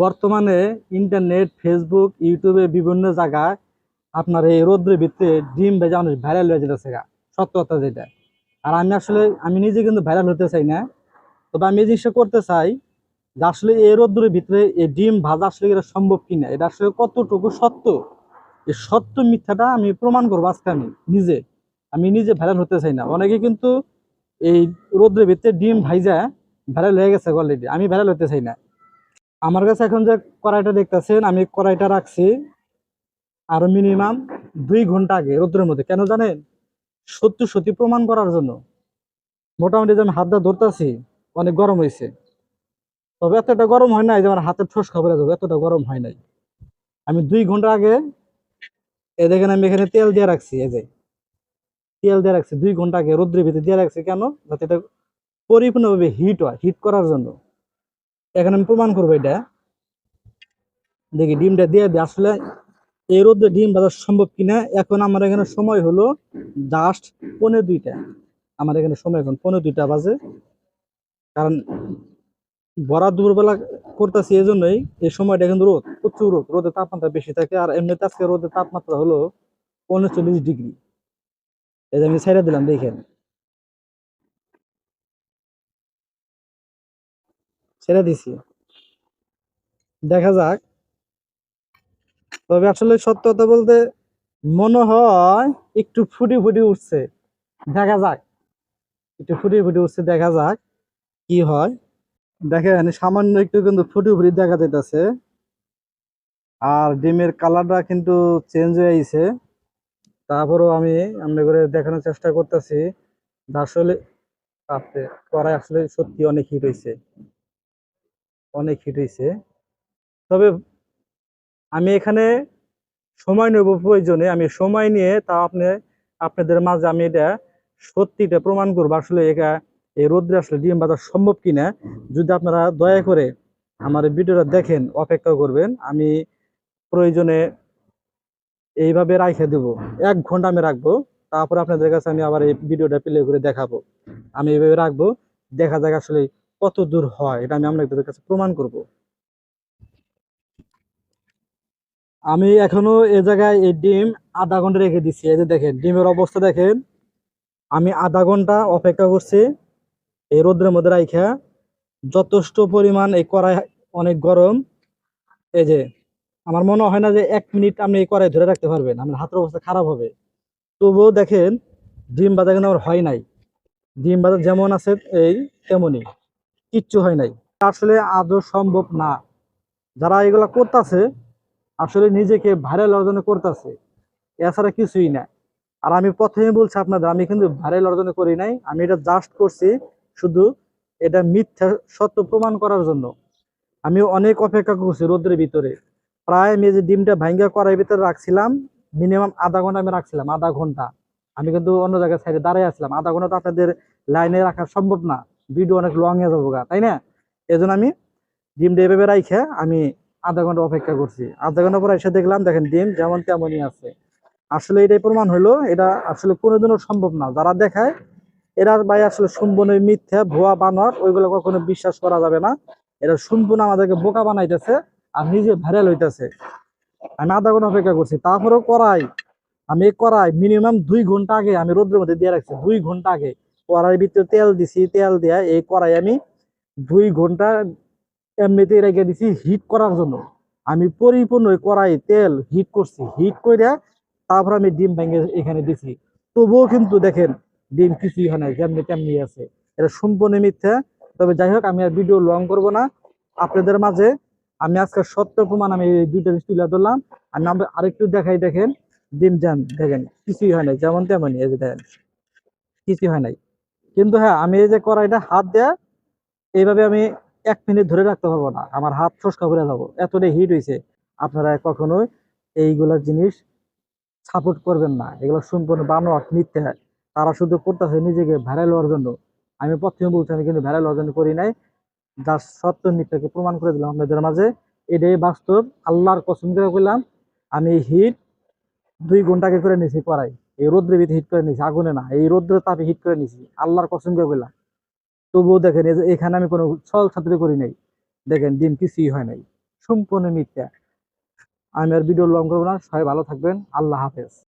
বর্তমানে internet, Facebook, ইউটিউবে বিভিন্ন জায়গায় আপনার এই রৌদ্রের ভিতরে ডিম ভেজা মানুষ ভাইরাল হয়ে যেতেছে গা, সত্য কথা যেটা। আর আমি নিজে কিন্তু ভাইরাল হতে চাই না, তবে আমি এই জিনিসটা করতে চাই যে আসলে এই রৌদ্রের ভিতরে এই ডিম ভাজা আসলে এটা সম্ভব কিনা, এটা আসলে কতটুকু সত্য, এই সত্য মিথ্যাটা আমি প্রমাণ করবো আজকে। আমি নিজে ভাইরাল হতে চাই না। অনেকে কিন্তু এই রৌদ্রের ভিতরে ডিম ভাইজা ভাইরাল হয়ে গেছে অলরেডি, আমি ভাইরাল হতে চাই না। আমার কাছে এখন যে কড়াইটা দেখতেছেন, আমি কড়াইটা রাখছি আরো মিনিমাম 2 ঘন্টা আগে রোদ্রের মধ্যে। কেন জানেন? সত্যি সত্যি প্রমাণ করার জন্য। মোটামুটি যে আমি হাত দিয়ে ধরতেছি, অনেক গরম হয়েছে, তবে এতটা গরম হয় নাই যে আমার হাতের ঠোস খবরে যাবে, এতটা গরম হয় নাই। আমি 2 ঘন্টা আগে এই দেখেন আমি এখানে তেল দিয়ে রাখছি, এই যে তেল দিয়ে রাখছি 2 ঘন্টা আগে রোদ্রের ভিতরে দিয়ে রাখছি। কেন? যাতে এটা পরিপূর্ণভাবে হিট হয়, হিট করার জন্য। এখন আমি প্রমাণ করবো এটা। দেখি ডিমটা দিয়ে দিই আসলে এই রোদে ডিম ভাজা সম্ভব কিনা। এখন আমার এখানে সময় হলো জাস্ট 2:45। আমার এখানে সময় এখন 2:45 বাজে। কারণ ভরা দুপুরবেলা করতেছি, এই জন্যই এই সময়টা কিন্তু রোদ, প্রচুর রোদ, রোদের তাপমাত্রা বেশি থাকে। আর এমনিতে আজকে রোদের তাপমাত্রা হলো 39 ডিগ্রি। এই যে আমি ছেড়ে দিলাম, দেখেন ছেড়ে দিছি, দেখা যাক। তবে আসলে সত্য কথা বলতে মনে হয় একটু ফুটি ফুটি উঠছে, দেখা যাক। একটু ফুটি ফুটি উঠছে, দেখা যাক কি হয়। দেখেন সামান্য একটু কিন্তু ফুটি ফুটি দেখা যাইতেছে। আর ডিমের কালারটা কিন্তু চেঞ্জ হয়ে আইছে। তারপরেও আমি আমরা করে দেখানোর চেষ্টা করতেছি আসলে আপনি কড়াই আসলে সত্যি অনেক হিট হয়েছে, অনেক হিট হয়েছে। তবে আমি এখানে সময় নেব প্রয়োজনে, আমি সময় নিয়ে তা আপনাদের মাঝে আমি এটা সত্যিটা প্রমাণ করবো আসলে এটা এই রোদ্রে আসলে ডিম ভাজা সম্ভব কিনা। যদি আপনারা দয়া করে আমার এই ভিডিওটা দেখেন, অপেক্ষা করবেন। আমি প্রয়োজনে এইভাবে রাইখে দেবো, 1 ঘন্টা আমি রাখবো। তারপর আপনাদের কাছে আমি আবার এই ভিডিওটা প্লে করে দেখাবো। আমি এইভাবে রাখবো, দেখা যাক আসলে কত দূর হয়, এটা আমি আপনাদের কাছে প্রমাণ করব। আমি এখনো এই জায়গায় এই ডিম আধা ঘন্টা রেখে দিচ্ছি। এই যে দেখেন ডিমের অবস্থা দেখেন। আমি আধা ঘন্টা অপেক্ষা করছি এই রোদ্রের মধ্যে রাইখা। যথেষ্ট পরিমাণ এই কড়াই অনেক গরম। এই যে আমার মনে হয় না যে 1 মিনিট আপনি এই কড়াই ধরে রাখতে পারবেন, আমার হাতের অবস্থা খারাপ হবে। তবুও দেখেন ডিম ভাজা কিন্তু আমার হয় নাই। ডিম ভাজা যেমন আছে এই তেমনই, কিচ্ছু হয় নাই। আসলে আদৌ সম্ভব না। যারা এগুলা করতেছে আসলে নিজেকে ভাইরাল অর্জন করতেছে, এছাড়া কিছুই না। আর আমি প্রথমে বলছি আপনাদের, আমি কিন্তু ভাইরাল অর্জন করি নাই, আমি এটা জাস্ট করছি শুধু এটা মিথ্যা সত্য প্রমাণ করার জন্য। আমি অনেক অপেক্ষা করছি রোদ্রের ভিতরে। প্রায় আমি যে ডিমটা ভাঙ্গা কড়াই ভিতরে রাখছিলাম, মিনিমাম আধা ঘন্টা আমি রাখছিলাম, আধা ঘন্টা। আমি কিন্তু অন্য জায়গায় সাইডে দাঁড়িয়ে আসলাম। আধা ঘন্টা তো আপনাদের লাইনে রাখা সম্ভব না, ভিডিও অনেক লং হয়ে যাবো গা, তাই না? এই জন্য আমি ডিমটা এভাবে রাইখে আমি আধা ঘন্টা অপেক্ষা করছি। আধা ঘন্টা পরে এসে দেখলাম, দেখেন ডিম যেমন তেমনই আছে। আসলে এটাই প্রমাণ হলো এটা আসলে কোনোদিনও সম্ভব না। যারা দেখায় এরা ভাই আসলে সম্পূর্ণ মিথ্যা, ভুয়া, বানর, ওইগুলো কখনো বিশ্বাস করা যাবে না। এটা সম্পূর্ণ আমাদেরকে বোকা বানাইতেছে আর নিজে ভাইরাল হইতেছে। আমি আধা ঘন্টা অপেক্ষা করছি, তারপরেও আমি কড়াই মিনিমাম 2 ঘন্টা আগে আমি রোদ্রের মধ্যে দিয়ে রাখছি। 2 ঘন্টা আগে কড়াইয়ের ভিতরে তেল দিছি, তেল দিয়ে এই কড়াই আমি 2 ঘন্টা এমনিতেই রেখে দিছি হিট করার জন্য। আমি পরিপূর্ণ ওই কড়াই তেল হিট করছি, হিট করে তারপর আমি ডিম ভেঙে এখানে দিছি। তবুও কিন্তু দেখেন ডিম কিছুই হয় না, যেমনি তেমনি আছে। এটা সম্পূর্ণ মিথ্যা। তবে যাই হোক, আমি আর ভিডিও লং করব না আপনাদের মাঝে। আমি আজকে সত্য প্রমাণ আমি এই দুইটা জিনিস তুলে ধরলাম। আমি আরেকটু দেখাই, দেখেন ডিম যান, দেখেন কিছুই হয় নাই, যেমন তেমনই। এই যে দেখেন কিছুই হয় নাই। কিন্তু হ্যাঁ, আমি এই যে কড়াইটা হাত দেয়া এইভাবে আমি 1 মিনিট ধরে রাখতে পারবো না, আমার হাত ফসকা পড়ে যাবো, এতটাই হিট হয়েছে। আপনারা কখনোই এইগুলা জিনিস সাপোর্ট করবেন না, এগুলো সম্পূর্ণ বানোয়াট, মিথ্যা। তারা শুধু করতেছে নিজেকে ভাইরাল হওয়ার জন্য। আমি প্রথমে বলছি আমি কিন্তু ভাইরাল অর্জন করি নাই, যার সত্য মিথ্যাকে প্রমাণ করে দিলাম আপনাদের মাঝে। এটাই বাস্তব, আল্লাহর কসম করে বললাম। আমি হিট 2 ঘন্টা আগে করে নিয়েছি কড়াই, এই রোদ্রে ভিতরে হিট করে নিয়েছি, আগুনে না, এই রোদ্রের তাপে হিট করে নিয়েছি, আল্লাহর কসম করে বললাম। তবুও দেখেন এই যে এখানে আমি কোনো ছল ছাত্রী করি নাই, দেখেন ডিম কিছুই হয় নাই, সম্পূর্ণ মিথ্যা। আমি আর ভিডিও লং করবো না, সবাই ভালো থাকবেন, আল্লাহ হাফেজ।